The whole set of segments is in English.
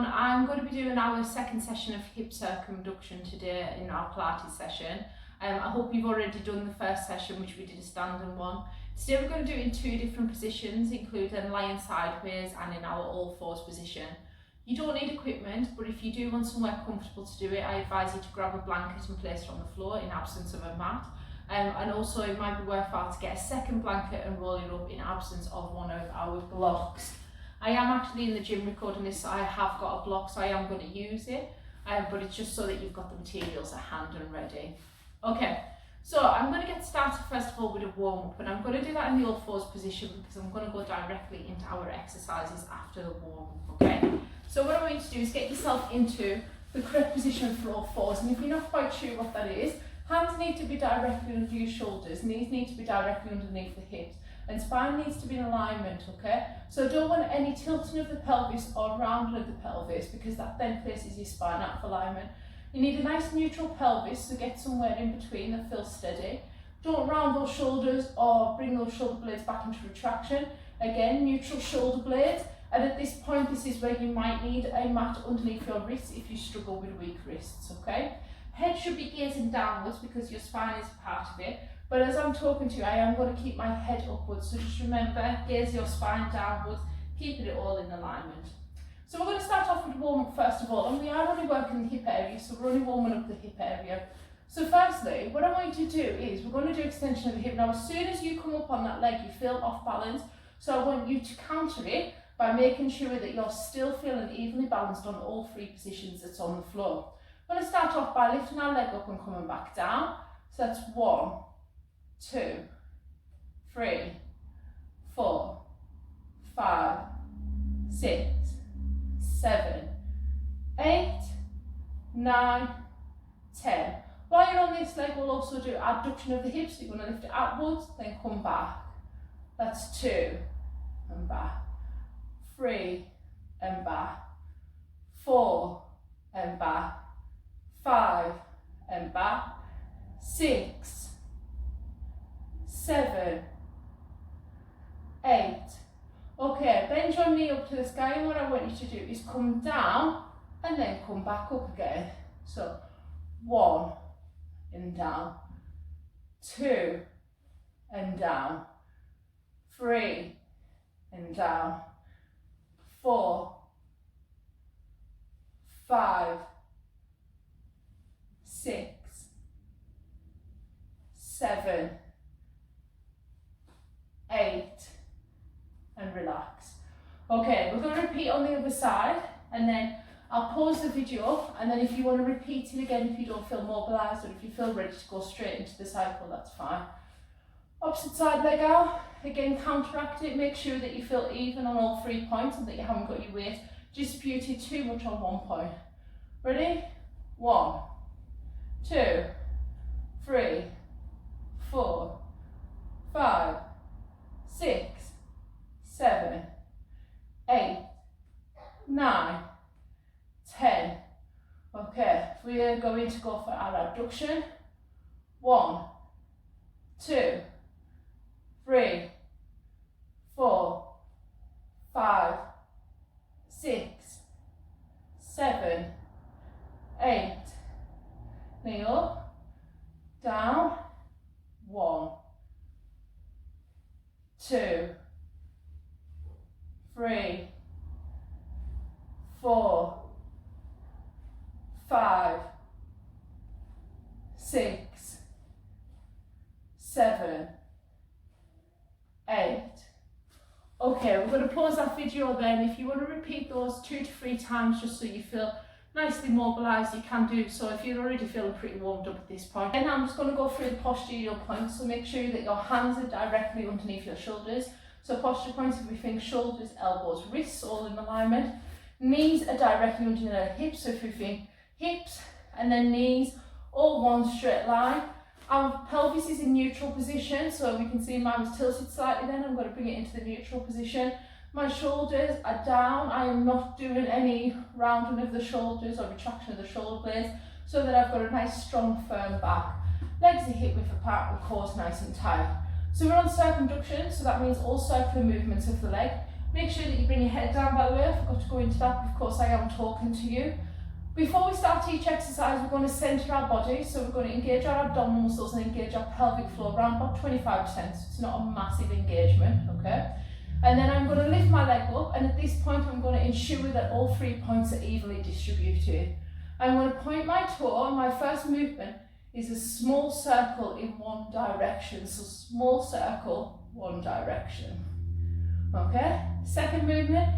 everyone. I'm going to be doing our second session of hip circumduction today in our Pilates session. I hope you've already done the first session, which we did a standing one. Today we're going to do it in two different positions, including lying sideways and in our all fours position. You don't need equipment, but if you do want somewhere comfortable to do it, I advise you to grab a blanket and place it on the floor in absence of a mat. And also it might be worthwhile to get a second blanket and roll it up in absence of one of our blocks. I am actually in the gym recording this, so I have got a block, so I am going to use it, but it's just so that you've got the materials at hand and ready. Okay, so I'm going to get started first of all with a warm-up, and I'm going to do that in the all fours position because I'm going to go directly into our exercises after the warm-up, okay? So what I want you to do is get yourself into the correct position for all fours, and if you're not quite sure what that is, hands need to be directly under your shoulders, knees need to be directly underneath the hips, and spine needs to be in alignment, okay? So don't want any tilting of the pelvis or rounding of the pelvis because that then places your spine out of alignment. You need a nice neutral pelvis, so get somewhere in between that feels steady. Don't round those shoulders or bring those shoulder blades back into retraction. Again, neutral shoulder blades. And at this point, this is where you might need a mat underneath your wrists if you struggle with weak wrists, okay? Head should be gazing downwards because your spine is part of it. But as I'm talking to you, I am going to keep my head upwards. So just remember, gaze your spine downwards, keeping it all in alignment. So we're going to start off with warm-up first of all. And we are only working the hip area, so we're only warming up the hip area. So firstly, what I want you to do is, we're going to do extension of the hip. Now, as soon as you come up on that leg, you feel off balance. So I want you to counter it by making sure that you're still feeling evenly balanced on all three positions that's on the floor. We're going to start off by lifting our leg up and coming back down. So that's 1, 2, 3, 4, 5, 6, 7, 8, 9, 10. While you're on this leg, we'll also do abduction of the hips. You're going to lift it upwards, then come back. That's 2 and back, 3 and back, 4 and back, 5 and back, 6, 7, 8. Okay, bend your knee up to the sky, and what I want you to do is come down and then come back up again. So 1 and down, 2 and down, 3 and down, 4, 5, 6, 7, 8, and relax. Okay, we're going to repeat on the other side, and then I'll pause the video, and then if you want to repeat it again, if you don't feel mobilised or if you feel ready to go straight into the cycle, that's fine. Opposite side leg out, again counteract it, make sure that you feel even on all 3 points and that you haven't got your weight distributed too much on one point. Ready? 1, 2, 3, 4, 5, 6, 7, 8, 9, 10. Okay, we are going to go for our abduction. 1, 2, 3, 4, 5, 6, 7, 8. Knee up, down, 1, 2, 3, 4, 5, 6, 7, 8. Okay, we're going to pause that video then. If you want to repeat those 2 to 3 times just so you feel nicely mobilised, you can do so if you're already feeling pretty warmed up at this point. And I'm just going to go through the postural points, so make sure that your hands are directly underneath your shoulders. So posture points, if we think shoulders, elbows, wrists, all in alignment. Knees are directly under the hips, so if we think hips and then knees, all one straight line. Our pelvis is in neutral position, so we can see mine was tilted slightly then. I'm going to bring it into the neutral position. My shoulders are down. I am not doing any rounding of the shoulders or retraction of the shoulder blades, so that I've got a nice strong firm back. Legs are hip width apart, the core's nice and tight. So we're on circumduction, so that means all circular movements of the leg. Make sure that you bring your head down, by the way. I forgot to go into that, but of course I am talking to you. Before we start each exercise, we're going to centre our body, so we're going to engage our abdominal muscles and engage our pelvic floor around about 25%, so it's not a massive engagement, okay? And then I'm going to lift my leg up, and at this point I'm going to ensure that all 3 points are evenly distributed. I'm going to point my toe, and my first movement is a small circle in one direction, so small circle, one direction, okay? Second movement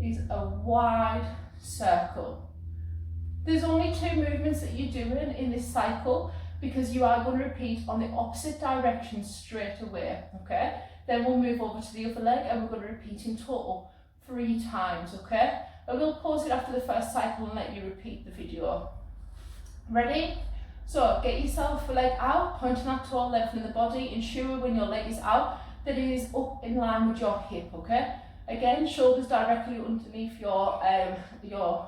is a wide circle. There's only 2 movements that you're doing in this cycle because you are going to repeat on the opposite direction straight away, okay? Then we'll move over to the other leg and we're going to repeat in total 3 times, okay? I will pause it after the first cycle and let you repeat the video. Ready? So get yourself a leg out, pointing that toe, lengthening the body. Ensure when your leg is out that it is up in line with your hip, okay? Again, shoulders directly underneath your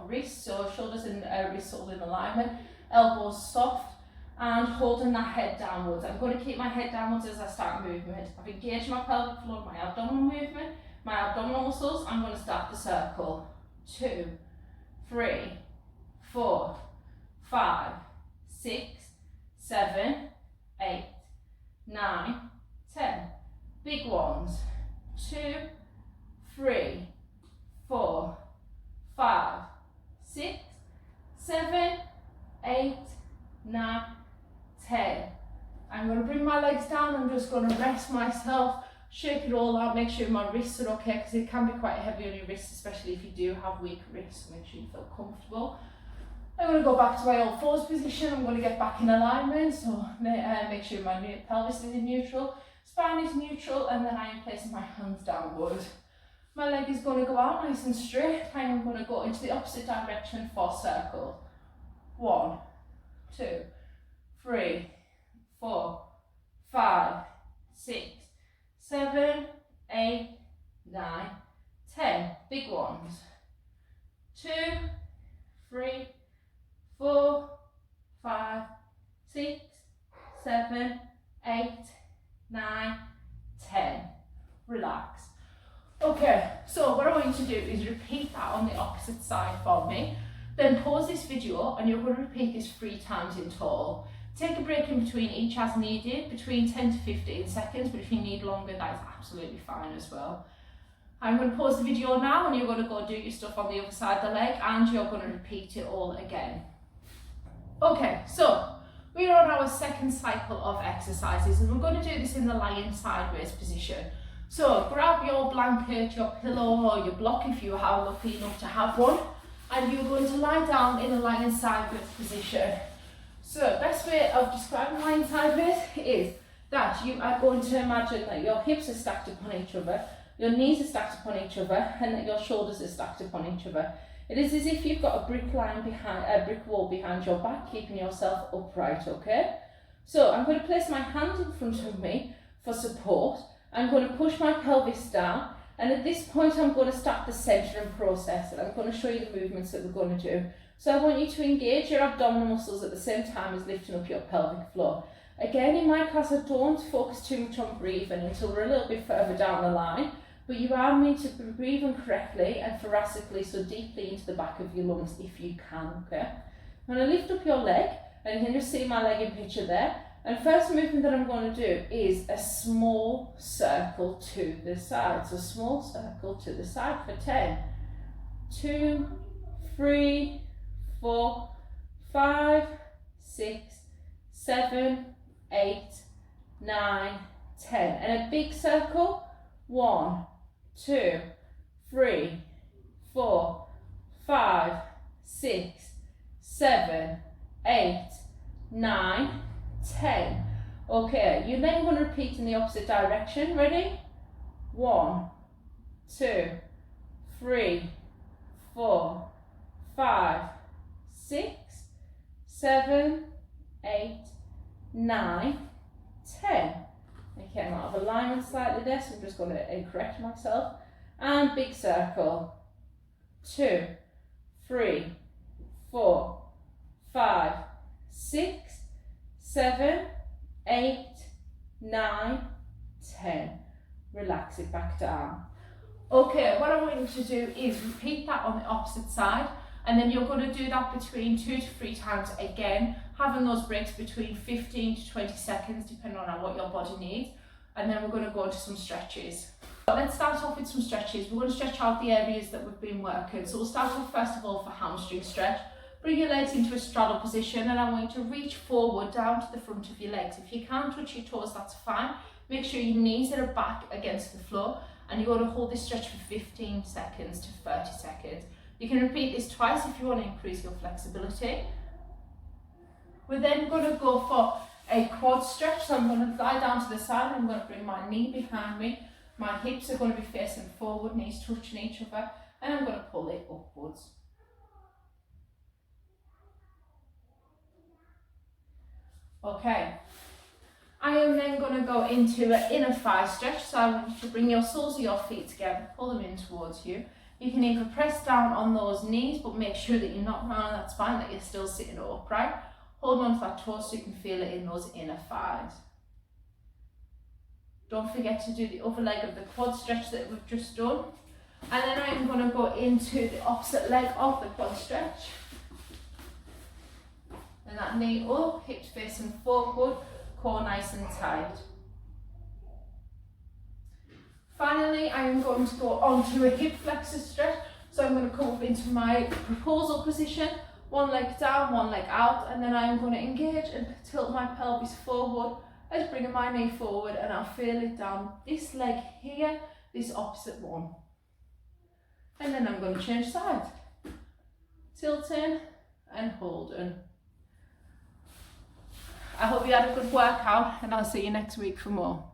wrists, so shoulders and wrists all in alignment, elbows soft, and holding that head downwards. I'm going to keep my head downwards as I start movement. I've engaged my pelvic floor, my abdominal movement, my abdominal muscles. I'm going to start the circle. 2, 3, 4, 5, 6, 7, 8, 9, 10. Big ones. 2, 3, 4, 5, 6, 7, 8, 9, 10. I'm going to bring my legs down. I'm just going to rest myself, shake it all out, make sure my wrists are okay because it can be quite heavy on your wrists, especially if you do have weak wrists. Make sure you feel comfortable. I'm going to go back to my all fours position. I'm going to get back in alignment, so make sure my pelvis is in neutral, spine is neutral, and then I am placing my hands downward. My leg is going to go out nice and straight, and I'm going to go into the opposite direction for circle. 1, 2, 3, 4, 5, 6, 7, 8, 9, 10. Big ones. 2, 3, 4, 5, 6, 7, 8, 9, 10. Relax. Okay, so what I want you to do is repeat that on the opposite side for me. Then pause this video and you're going to repeat this 3 times in total. Take a break in between each as needed, between 10 to 15 seconds, but if you need longer, that is absolutely fine as well. I'm going to pause the video now and you're going to go do your stuff on the other side of the leg and you're going to repeat it all again. Okay, so we're on our second cycle of exercises and we're going to do this in the lying sideways position. So grab your blanket, your pillow or your block if you are lucky enough to have one, and you're going to lie down in a lying sideways position. So best way of describing lying sideways is that you are going to imagine that your hips are stacked upon each other, your knees are stacked upon each other, and that your shoulders are stacked upon each other. It is as if you've got a brick wall behind your back, keeping yourself upright, okay? So I'm going to place my hand in front of me for support. I'm going to push my pelvis down, and at this point I'm going to start the centering process, and I'm going to show you the movements that we're going to do. So I want you to engage your abdominal muscles at the same time as lifting up your pelvic floor. Again, in my class, I don't focus too much on breathing until we're a little bit further down the line, but you are meant to be breathing correctly and thoracically, so deeply into the back of your lungs if you can, okay? I'm going to lift up your leg, and you can just see my leg in picture there. And first movement that I'm going to do is a small circle to the side. So small circle to the side for 10. 2, 3, 4, 5, 6, 7, 8, 9, 10. And a big circle. 1, 2, 3, 4, 5, 6, 7, 8, 9, 10. Okay, you're then going to repeat in the opposite direction. Ready? 1, 2, 3, 4, 5, 6, 7, 8, 9, 10. Okay, I'm out of alignment slightly there, so I'm just going to correct myself. And big circle. 2, 3, 4, 5, 6, 7, 8, 9, 10. Relax it back down. Okay, what I want you to do is repeat that on the opposite side, and then you're going to do that between 2 to 3 times again, having those breaks between 15 to 20 seconds depending on what your body needs, and then we're going to go into some stretches. Let's start off with some stretches. We're going to stretch out the areas that we've been working. So we'll start off first of all for hamstring stretch. Bring your legs into a straddle position, and I want you to reach forward down to the front of your legs. If you can't touch your toes, that's fine. Make sure your knees are back against the floor, and you're going to hold this stretch for 15 seconds to 30 seconds. You can repeat this twice if you want to increase your flexibility. We're then going to go for a quad stretch. So I'm going to lie down to the side. I'm going to bring my knee behind me. My hips are going to be facing forward, knees touching each other, and I'm going to pull it upwards. Okay. I am then going to go into an inner thigh stretch. So I want you to bring your soles of your feet together, pull them in towards you. You can either press down on those knees, but make sure that you're not round that spine, that you're still sitting upright. Hold on to that toe so you can feel it in those inner thighs. Don't forget to do the other leg of the quad stretch that we've just done. And then I'm going to go into the opposite leg of the quad stretch. And that knee up, hips facing forward, core nice and tight. Finally, I am going to go onto a hip flexor stretch. So I'm going to come up into my proposal position, one leg down, one leg out, and then I'm going to engage and tilt my pelvis forward. Let's bring my knee forward and I'll feel it down this leg here, this opposite one. And then I'm going to change sides. Tilting and holding. I hope you had a good workout, and I'll see you next week for more.